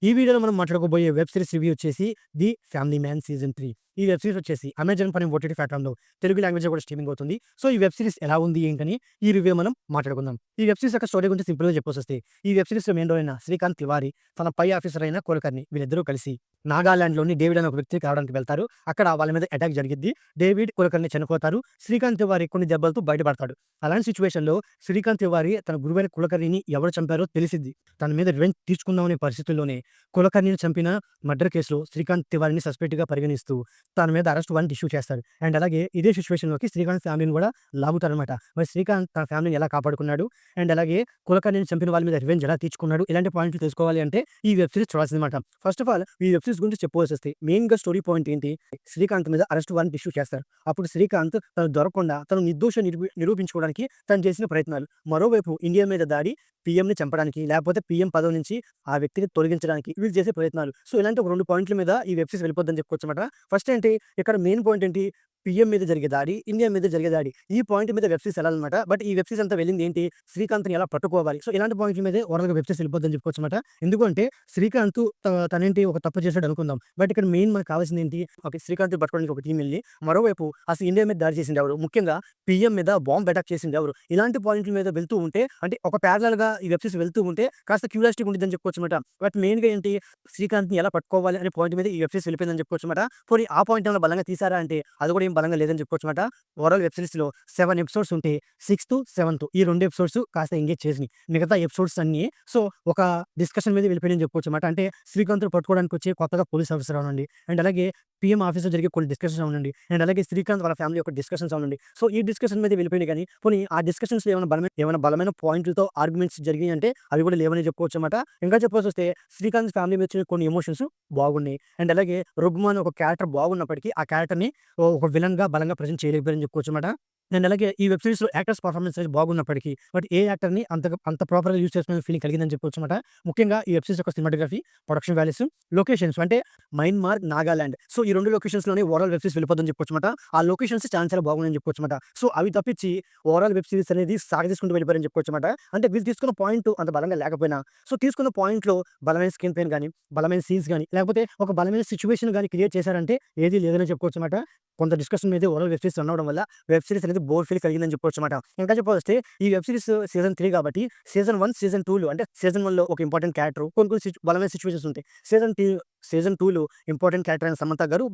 ఈ వీడియోలో మనం మాట్లాడుకోబోయే వెబ్ సీరీస్ రివ్యూ వచ్చేసి 'ది ఫ్యామిలీ మ్యాన్' సీజన్ 3. ఈ వెబ్ సీరీస్ వచ్చేసి అమెజాన్ ప్రైమ్ ఓటీటీ ప్లాట్‌ఫామ్‌లో తెలుగు లాంగ్వేజ్‌లో కూడా స్ట్రీమింగ్ అవుతుంది. సో, ఈ వెబ్ సీరీస్ ఎలా ఉంది ఏంటని ఈ రివ్యూ మనం మాట్లాడుకుందాం. ఈ వెబ్ సీరీస్ యొక్క స్టోరీ గురించి సింపుల్‌గా చెప్పొసొస్తే, ఈ వెబ్ సీరీస్‌లో మెయిన్ రోల్ అయిన శ్రీకాంత్ తివారీ, తన పై ఆఫీసర్ అయిన కులకర్ణి వీళ్ళిద్దరూ కలిసి నాగాలాండ్‌లోని డేవిడ్ అనే ఒక వ్యక్తిని కలవడానికి వెళ్తారు. అక్కడ వాళ్ళ మీద అటాక్ జరిగిద్ది. డేవిడ్, కులకర్ణి చనిపోతారు. శ్రీకాంత్ తివారీ కొన్ని దెబ్బలతో బయటపడతాడు. అలాంటి సిట్యుయేషన్‌లో శ్రీకాంత్ తివారీ తన గురువైన కులకర్ణిని ఎవరు చంపారో తెలిసిద్ది. తన మీద రివెంజ్ తీర్చుకుందామనే పరిస్థితుల్లోనే కులకర్ణిని చంపిన మర్డర్ కేసులో శ్రీకాంత్ తివారీని సస్పెక్ట్‌గా పరిగణిస్తూ తన మీద అరెస్ట్ వారెంట్ ఇష్యూ చేస్తారు. అండ్ అలాగే ఇదే సిట్యుయేషన్‌లోకి శ్రీకాంత్ ఫ్యామిలీని కూడా లాగుతారనమాట. మరి శ్రీకాంత్ తన ఫ్యామిలీని ఎలా కాపాడుకున్నాడు? అండ్ అలాగే కులకర్ణిని చంపిన వాళ్ళ మీద రివెంజ్ ఎలా తీర్చుకున్నాడు? ఇలాంటి పాయింట్లు తెలుసుకోవాలి అంటే ఈ వెబ్ సీరీస్ చూడాల్సిందనమాట. ఫస్ట్ ఆఫ్ ఆల్ ఈ వెబ్ సీరీస్ గురించి చెప్పుకోవాల్సొస్తే మెయిన్‌గా స్టోరీ పాయింట్ ఏంటి? శ్రీకాంత్ మీద అరెస్ట్ వారెంట్ ఇష్యూ చేస్తారు. అప్పుడు శ్రీకాంత్ తను దొరకకుండా తను నిర్దోషి నిరూపించుకోవడానికి తను చేసిన ప్రయత్నాలు. మరోవైపు ఇండియా మీద దాడి, పీఎంని చంపడానికి, లేకపోతే పీఎం పదవి నుంచి ఆ వ్యక్తిని తొలగించడానికి వీళ్ళు చేసే ప్రయత్నాలు. సో, ఇలాంటి ఒక 2 పాయింట్ల మీద ఈ వెబ్ సీరీస్ వెళ్ళిపోద్దని చెప్పుకోవచ్చనమాట. ఫస్ట్ ఏంటి, ఇక్కడ మెయిన్ పాయింట్ ఏంటి? పీఎం మీద జరిగే దాడి, ఇండియా మీద జరిగే దాడి. ఈ పాయింట్ మీద వెబ్ సీరీస్ ఎళ్ళాలనమాట. బట్ ఈ వెబ్ సీరీస్ అంతా వెళ్ళింది ఏంటి? శ్రీకాంత్‌ని ఎలా పట్టుకోవాలి. సో, ఇలాంటి పాయింట్ల మీదే ఓవరాల్‌గా వెబ్ సీరీస్ వెళ్ళిపోద్దని చెప్పుకోవచ్చనమాట. ఎందుకు అంటే శ్రీకాంత్ తనేంటి ఒక తప్పు చేసాడు అనుకుందాం. బట్ ఇక్కడ మెయిన్ మనకు కావాల్సింది ఏంటి? ఓకే. శ్రీకాంత్‌ని పట్టుకోవడానికి ఒక టీమ్ ఎళ్లి, మరోవైపు అసలు ఇండియా మీద దాడి చేసింది ఎవరు? ముఖ్యంగా పీఎం మీద బాంబ్ అటాక్ చేసింది ఎవరు? ఇలాంటి పాయింట్ల మీద వెళ్తూ ఉంటే అంటే ఒక ప్యారలల్‌గా ఈ వెబ్ సీరీస్ వెళ్తూ ఉంటే కాస్త క్యూరియాసిటీ ఉండిద్దని చెప్పుకోవచ్చనమాట. బట్ మెయిన్‌గా ఏంటి? శ్రీకాంత్‌ని ఎలా పట్టుకోవాలి అనే పాయింట్ మీద ఈ వెబ్ సీరీస్ వెళ్ళిపోయిందని చెప్పుకోవచ్చనమాట. పోనీ ఆ పాయింట్ ఏమైనా బలంగా తీశారా అంటే అది కూడా ఏం బలంగా లేదని చెప్పుకోవచ్చనమాట. ఓవరాల్ వెబ్ సీరీస్‌లో 7 ఎపిసోడ్స్ ఉంటే 6థ్, 7థ్ ఈ 2 ఎపిసోడ్స్ కాస్త ఎంగేజ్ చేసినియి. మిగతా ఎపిసోడ్స్ అన్నీ సో, ఒక డిస్కషన్ మీద వెళ్ళిపోయినాయని చెప్పుకోవచ్చనమాట. అంటే శ్రీకాంత్‌ని పట్టుకోవడానికి వచ్చే కొత్తగా పోలీస్ ఆఫీసర్ అవనండి, అండ్ అలాగే పీఎం ఆఫీస్‌లో జరిగే కొన్ని డిస్కషన్స్ అవనండి, అండ్ అలాగే శ్రీకాంత్ వాళ్ళ ఫ్యామిలీ యొక్క డిస్కషన్స్ అవనండి. సో, ఈ డిస్కషన్ మీద వెళ్ళిపోయినాయి గానీ, పోనీ ఆ డిస్కషన్స్‌లో ఏమైనా బలమైన పాయింట్‌లతో ఆర్గ్యుమెంట్స్ జరిగాయి అంటే అవి కూడా లేవని చెప్పుకోవచ్చనమాట. ఇంకా చెప్పాల్సొస్తే శ్రీకాంత్ ఫ్యామిలీ మీద వచ్చిన కొన్ని ఎమోషన్స్ బాగున్నాయి. అండ్ అలాగే రుగ్మాన్ ఒక క్యారెక్టర్ బాగున్నప్పటికీ ఆ క్యారెక్టర్‌ని ఒక విలన్‌గా బలంగా ప్రెజెంట్ చేయలేకపోయారని చెప్పుకోవచ్చనమాట. అండ్ అలాగే ఈ వెబ్ సీరీస్‌లో యాక్టర్స్ పర్ఫార్మెన్స్ అనేది బాగున్నప్పటికీ బట్ ఏ యాక్టర్‌ని అంత ప్రాపర్‌గా యూజ్ చేసుకునే ఫీలింగ్ కలిగిందని చెప్పుకోవచ్చనమాట. ముఖ్యంగా ఈ వెబ్ సీరీస్ యొక్క సినిమాటోగ్రఫీ, ప్రొడక్షన్ వాల్యూస్, లొకేషన్స్ అంటే మయన్మార్, నాగాలాండ్. సో, ఈ 2 లొకేషన్స్‌లోనే ఓవరాల్ వెబ్ సీరీస్ వెళ్ళిపోద్దని చెప్పుకోవచ్చనమాట. ఆ లొకేషన్స్ చాలా బాగున్నాయని చెప్పుకోవచ్చనమాట. సో, అవి తప్పించి ఓవరాల్ వెబ్ సీరీస్ అనేది సాగదీసుకుంటూ వెళ్ళిపోయారని చెప్పుకోవచ్చనమాట. అంటే వీళ్ళు తీసుకున్న పాయింట్ అంత బలంగా లేకపోయినా సో, తీసుకున్న పాయింట్‌లో బలమైన స్క్రీన్ ప్లేని గాని, బలమైన సీన్స్ గాని, లేకపోతే ఒక బలమైన సిట్యుయేషన్ గాని క్రియేట్ చేశారంటే ఏది లేదనే చెప్పుకోవచ్చనమాట. కొంత డిస్కషన్ మీద ఓవరాల్ వెబ్ సీరీస్ రన్ అవ్వడం వల్ల వెబ్ సీరీస్ అనేది బోర్ ఫీల్ కలిగిందని చెప్పుకోవచ్చనమాట. ఇంకా చెప్పొస్తే ఈ వెబ్ సీరీస్ సీజన్ 3 కాబట్టి సీజన్ 1, సీజన్ 2లో అంటే సీజన్ 1లో ఒక ఇంపార్టెంట్ క్యారెక్టర్ కొన్ని కొన్ని బలమైన సిట్యుయేషన్స్ ఉంటాయి. సీజన్ 2లో ఇంపార్టెంట్ క్యారెక్టర్ అయిన సమంత గారు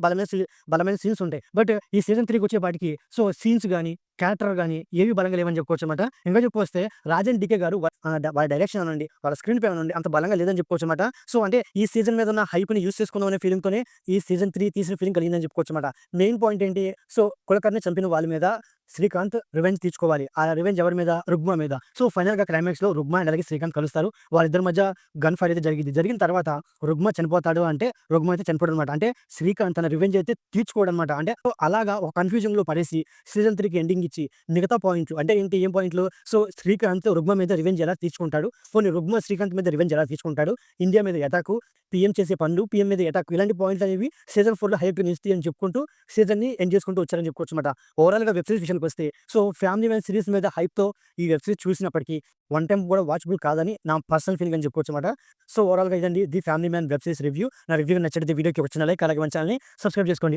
బలమైన సీన్స్ ఉంటాయి. బట్ ఈ సీజన్ 3కి వచ్చేపాటికి సో, సీన్స్ గాని, క్యారెక్టర్ గాని ఏవి బలంగా లేవని చెప్పుకోవచ్చనమాట. ఇంకా చెప్పొస్తే రాజన్ డీకే గారు వాళ్ళ డైరెక్షన్ అనండి, వాళ్ళ స్క్రీన్ ప్లే అనండి అంత బలంగా లేదని చెప్పుకోవచ్చనమాట. సో, అంటే ఈ సీజన్ మీద ఉన్న హైప్‌ని యూజ్ చేసుకుందాం అనే ఫీలింగ్‌తోనే ఈ సీజన్ 3 తీసిన ఫీలింగ్ కలిగిందని చెప్పుకోవచ్చనమాట. మెయిన్ పాయింట్ ఏంటి? సో, కులకర్ణి చంపిన వాళ్ళ మీద శ్రీకాంత్ రివెంజ్ తీర్చుకోవాలి. ఆ రివెంజ్ ఎవరి మీద? రుగ్మ మీద. సో, ఫైనల్‌గా క్లైమాక్స్‌లో రుగ్మ అండ్ అలాగే శ్రీకాంత్ కలుస్తారు. వాళ్ళిద్దరి మధ్య గన్ ఫైర్ అయితే జరిగిద్ది. జరిగిన తర్వాత రుగ్మ చనిపోతాడు అంటే రుగ్మ అయితే చనిపోడనమాట. అంటే శ్రీకాంత్ తన రివెంజ్ అయితే తీర్చుకోడనమాట. అంటే సో, అలాగా ఒక కన్‌ఫ్యూజన్‌లో పడేసి సీజన్ 3కి ఎండింగ్ ఇచ్చి మిగతా పాయింట్లు అంటే ఏంటి? ఏం పాయింట్లు? సో, శ్రీకాంత్ రుగ్మ మీద రివెంజ్ ఎలా తీర్చుకుంటాడు? పోనీ రుగ్మ శ్రీకాంత్ మీద రివెంజ్ ఎలా తీర్చుకుంటాడు? ఇండియా మీద అటాకు, పీఎం చేసే పనులు, పీఎం మీద అటాక్ ఇలాంటి పాయింట్స్ అనేవి సీజన్ 4లో హైప్‌ని ఇస్తాయి అని చెప్పుకుంటూ సీజన్‌ని ఎండ్ చేసుకుంటూ వచ్చారని చెప్పుకోవచ్చనమాట. ఓవరాల్‌గా వెబ్ సీరీస్ విషయానికొస్తే సో, ఫ్యామిలీ మ్యాన్ సీరీస్ మీద హైప్‌తో ఈ వెబ్ సీరీస్ చూసినప్పటికీ వన్ టైమ్ కూడా వాచబుల్ కాదని నా పర్సనల్ ఫీలింగ్ అని చెప్పుకోవచ్చనమాట. సో, ఓవరాల్‌గా ఇదండి the family man web series review. నా రివ్యూ నచ్చితే వీడియోకి ఒక చిన్న లైక్ అలాగే మన ఛానెల్‌ని సబ్స్క్రైబ్ చేసుకోండి.